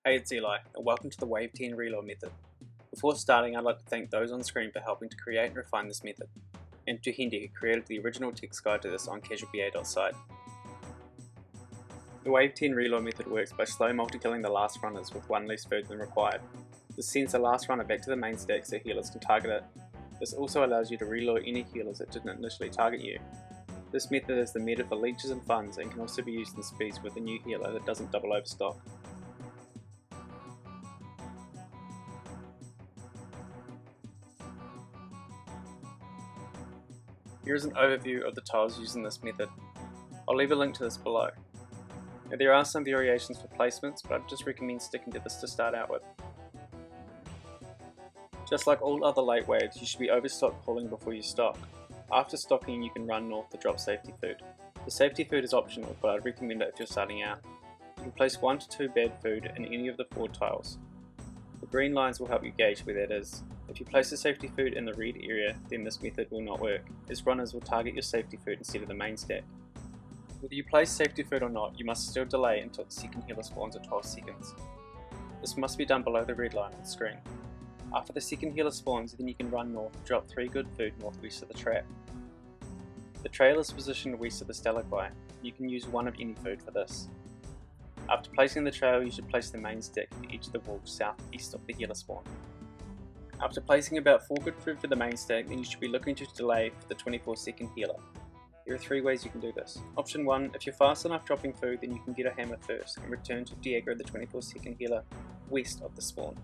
Hey, it's Eli, and welcome to the Wave 10 Relure method. Before starting, I'd like to thank those on screen for helping to create and refine this method, and to Hindi, who created the original text guide to this on casualba.site. The Wave 10 Relure method works by slow multi-killing the last runners with one less food than required. This sends the last runner back to the main stack so healers can target it. This also allows you to relure any healers that didn't initially target you. This method is the meta for leeches and funds and can also be used in speeds with a new healer that doesn't double overstock. Here is an overview of the tiles used in this method. I'll leave a link to this below. Now, there are some variations for placements, but I'd just recommend sticking to this to start out with. Just like all other late waves, you should be overstock pulling before you stock. After stocking, you can run north to drop safety food. The safety food is optional, but I'd recommend it if you're starting out. You can place 1 to 2 bad food in any of the 4 tiles. The green lines will help you gauge where that is. If you place the safety food in the red area, then this method will not work, as runners will target your safety food instead of the main stack. Whether you place safety food or not, you must still delay until the second healer spawns at 12 seconds. This must be done below the red line on the screen. After the second healer spawns, then you can run north and drop 3 good food northwest of the trap. The trail is positioned west of the stalagmite. You can use 1 of any food for this. After placing the trail, you should place the main stack at the edge of the wall southeast of the healer spawn. After placing about 4 good food for the main stack, then you should be looking to delay for the 24-second healer. There are 3 ways you can do this. Option 1, if you're fast enough dropping food, then you can get a hammer first and return to de-aggro the 24-second healer west of the spawn.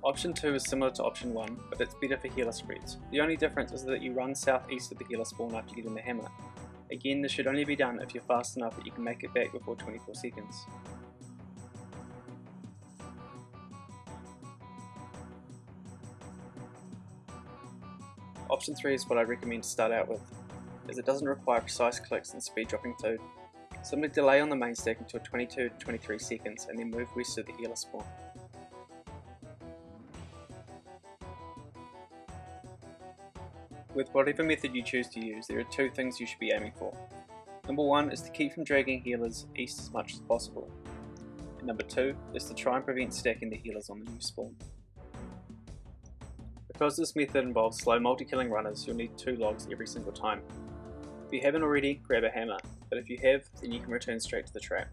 Option 2 is similar to option 1, but it's better for healer spreads. The only difference is that you run southeast of the healer spawn after getting the hammer. Again, this should only be done if you're fast enough that you can make it back before 24 seconds. Option 3 is what I recommend to start out with, as it doesn't require precise clicks and speed dropping food. Simply delay on the main stack until 22 to 23 seconds and then move west to the healer spawn. With whatever method you choose to use, there are 2 things you should be aiming for. Number 1 is to keep from dragging healers east as much as possible. And number 2 is to try and prevent stacking the healers on the new spawn. Because this method involves slow multi-killing runners, you'll need 2 logs every single time. If you haven't already, grab a hammer, but if you have, then you can return straight to the trap.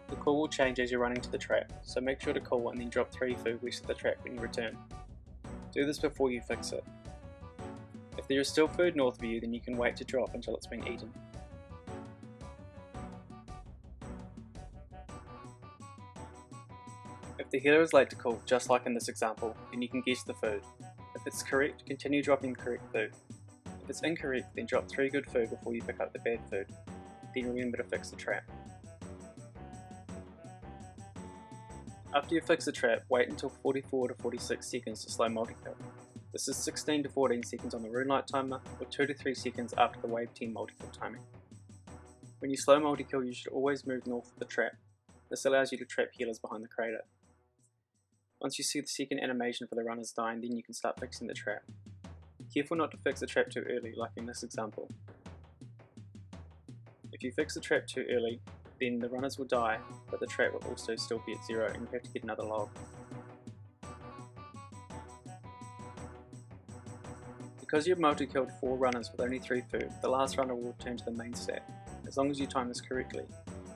The call will change as you're running to the trap, so make sure to call and then drop 3 food west of the trap when you return. Do this before you fix it. If there is still food north of you, then you can wait to drop until it's been eaten. If the healer is late to call, just like in this example, then you can guess the food. If it's correct, continue dropping correct food. If it's incorrect, then drop 3 good food before you pick up the bad food. Then remember to fix the trap. After you fix the trap, wait until 44 to 46 seconds to slow multi-kill. This is 16 to 14 seconds on the runelight timer, or 2 to 3 seconds after the wave 10 multi-kill timing. When you slow multi-kill, you should always move north of the trap. This allows you to trap healers behind the crater. Once you see the second animation for the runners dying, then you can start fixing the trap. Careful not to fix the trap too early, like in this example. If you fix the trap too early, then the runners will die, but the trap will also still be at 0 and you have to get another log. Because you've multi-killed 4 runners with only 3 food, the last runner will return to the main stack, as long as you time this correctly.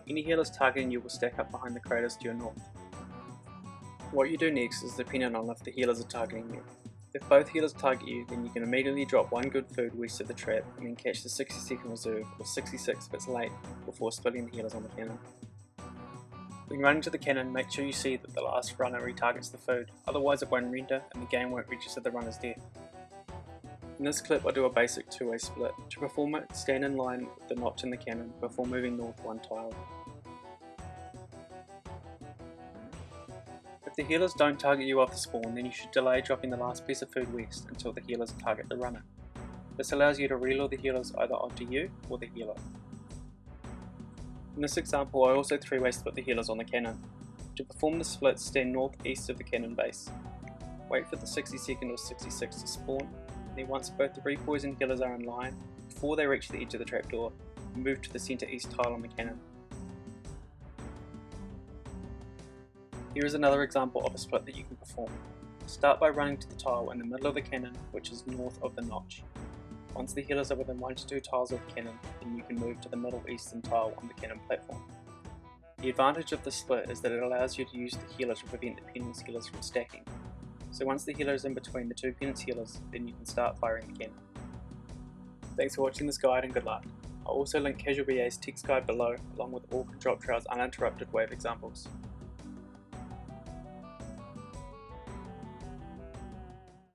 Any healers targeting you will stack up behind the craters to your north. What you do next is dependent on if the healers are targeting you. If both healers target you, then you can immediately drop 1 good food west of the trap and then catch the 60-second reserve, or 66 if it's late, before splitting the healers on the cannon. When running to the cannon, make sure you see that the last runner retargets the food, otherwise it won't render and the game won't register the runner's death. In this clip I do a basic 2-way split. To perform it, stand in line with the notch in the cannon before moving north 1 tile. If the healers don't target you off the spawn, then you should delay dropping the last piece of food west until the healers target the runner. This allows you to relure the healers either onto you or the healer. In this example, I also 3-way split the healers on the cannon. To perform the split, stand northeast of the cannon base. Wait for the 60-second or 66 to spawn, and then once both the repoise and healers are in line, before they reach the edge of the trapdoor, move to the centre east tile on the cannon. Here is another example of a split that you can perform. Start by running to the tile in the middle of the cannon, which is north of the notch. Once the healers are within 1 to 2 tiles of the cannon, then you can move to the middle eastern tile on the cannon platform. The advantage of this split is that it allows you to use the healer to prevent the penance healers from stacking. So once the healer is in between the 2 penance healers, then you can start firing the cannon. Thanks for watching this guide and good luck. I'll also link Casual BA's text guide below, along with all Drop Trail's uninterrupted wave examples.